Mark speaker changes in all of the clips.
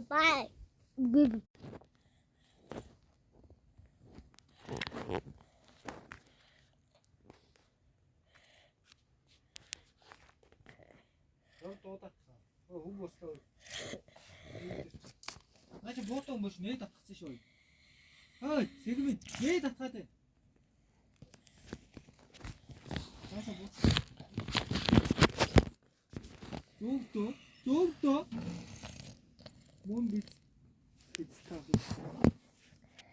Speaker 1: Bye.
Speaker 2: Наач боотон мөш нэ татгсан шүү. Хөөе, сэрмэн нэ татгаад байна. Цааса бууц. Зөөгдөө. Мөн бит. Битстаа.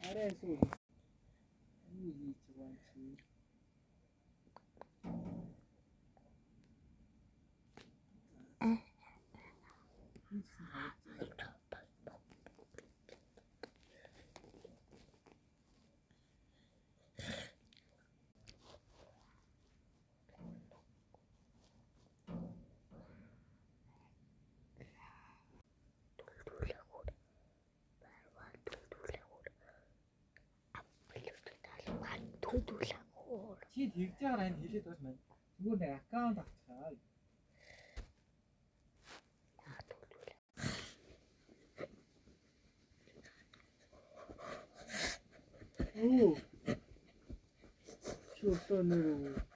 Speaker 2: Арай суу. Юу хийж байгаа юм чи? Чи тэгж байгаа юм хэлээд бас маань. Зүгээр нэг аккаунт авчихаа. Оо. Чөтөнөө.